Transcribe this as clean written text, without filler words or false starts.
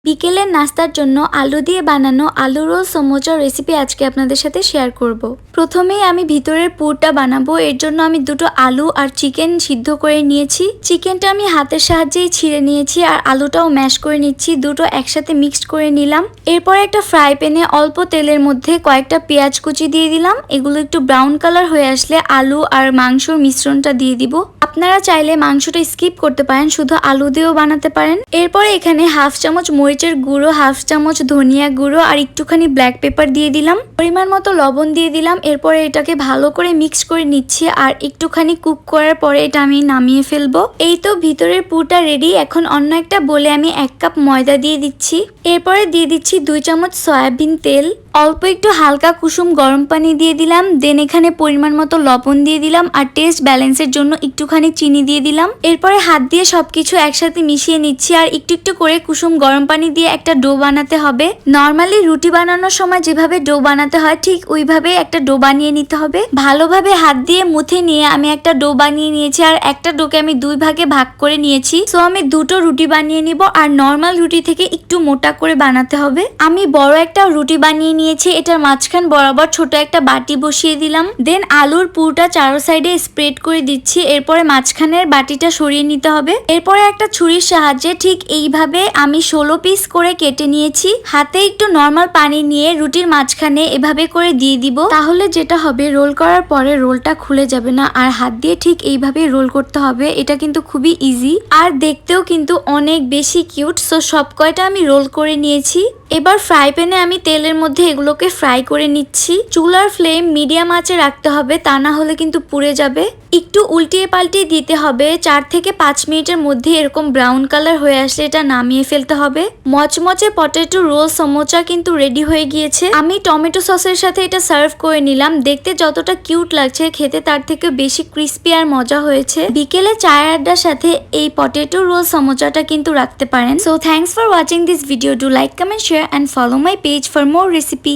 বিকেলের নাস্তার জন্য আলু দিয়ে বানানো আলু রোল সমোসার রেসিপি আজকে আপনাদের সাথে শেয়ার করব। প্রথমেই আমি ভিতরের পুরটা বানাবো। এর জন্য আমি দুটো আলু আর চিকেন সিদ্ধ করে নিয়েছি। চিকেনটা আমি হাতের সাহায্যেই ছিঁড়ে নিয়েছি আর আলুটাও ম্যাশ করে নিচ্ছি। দুটো একসাথে মিক্সড করে নিলাম। এরপরে একটা ফ্রাই প্যানে অল্প তেলের মধ্যে কয়েকটা পেঁয়াজ কুচি দিয়ে দিলাম। এগুলো একটু ব্রাউন কালার হয়ে আসলে আলু আর মাংসর মিশ্রণটা দিয়ে দিব। আপনারা চাইলে মাংসটা স্কিপ করতে পারেন, শুধু আলু দিয়েও বানাতে পারেন। এরপরে এখানে হাফ চামচ মরিচের গুঁড়ো, হাফ চামচ ধনিয়া গুঁড়ো আর একটুখানি ব্ল্যাক পেপার দিয়ে দিলাম। পরিমাণ মতো লবণ দিয়ে দিলাম। এরপরে এটাকে ভালো করে মিক্স করে নিচ্ছি আর একটুখানি কুক করার পরে এটা আমি নামিয়ে ফেলবো। এই তো ভিতরের পুরটা রেডি। এখন অন্য একটা বলে আমি 1 কাপ ময়দা দিয়ে দিচ্ছি। এরপরে দিয়ে দিচ্ছি 2 চামচ সয়াবিন তেল, অল্প একটু হালকা কুসুম গরম পানি দিয়ে দিলাম। দেন এখানে পরিমাণ মতো লবণ দিয়ে দিলাম আর টেস্ট ব্যালেন্সের জন্য একটুখানি চিনি দিয়ে দিলাম। এরপরে হাত দিয়ে সবকিছু একসাথে মিশিয়ে নিচ্ছি আর একটু একটু করে কুসুম গরম পানি দিয়ে একটা ডো বানাতে হবে। নর্মালি রুটি বানানোর সময় যেভাবে ডো বানাতে হয় ঠিক ওইভাবে একটা ডো বানিয়ে নিতে হবে। ভালোভাবে হাত দিয়ে মুথে নিয়ে আমি একটা ডো বানিয়ে নিয়েছি আর একটা ডোকে আমি 2 ভাগে ভাগ করে নিয়েছি। সো আমি দুটো রুটি বানিয়ে নিব আর নর্মাল রুটি থেকে একটু মোটা করে বানাতে হবে। আমি বড় একটা রুটি বানিয়ে নিয়েছি। এটার মাঝখান বরাবর ছোট একটা বাটি বসিয়ে দিলাম। দেন আলুর পুরটা চারো সাইডে স্প্রেড করে দিচ্ছি। এরপরে মাঝখানের বাটিটা সরিয়ে নিতে হবে। এরপরে একটা ছুরির সাহায্যে ঠিক এইভাবে আমি 16 পিস করে কেটে নিয়েছি। হাতে একটু নর্মাল পানি নিয়ে রুটির মাঝখানে এভাবে করে দিয়ে দিব। তাহলে যেটা হবে, রোল করার পরে রোলটা খুলে যাবে না আর হাত দিয়ে ঠিক এইভাবে রোল করতে হবে। এটা কিন্তু খুবই ইজি আর দেখতেও কিন্তু অনেক বেশি কিউট। সো সব কয়টা আমি রোল করে নিয়েছি। এবার ফ্রাই প্যানে আমি তেলের মধ্যে এগুলোকে ফ্রাই করে নিচ্ছি। চুলার ফ্লেম মিডিয়াম আঁচে রাখতে হবে, তা না হলে কিন্তু পুড়ে যাবে। একটু উল্টিয়ে পাল্টিয়ে দিতে হবে। 4 থেকে 5 মিনিটের মধ্যে এরকম ব্রাউন কালার হয়ে আসলে এটা নামিয়ে ফেলতে হবে। মচমচে পটেটো রোল সমোসা কিন্তু রেডি হয়ে গিয়েছে। আমি টমেটো সসের সাথে এটা সার্ভ করে নিলাম। দেখতে যতটা কিউট লাগছে, খেতে তার থেকে বেশি ক্রিস্পি আর মজা হয়েছে। বিকেলে চায়ের আড্ডার সাথে এই পটেটো রোল সমোসাটা কিন্তু রাখতে পারেন। So thanks for watching this video. Do like, comment, share and follow my page for more recipe.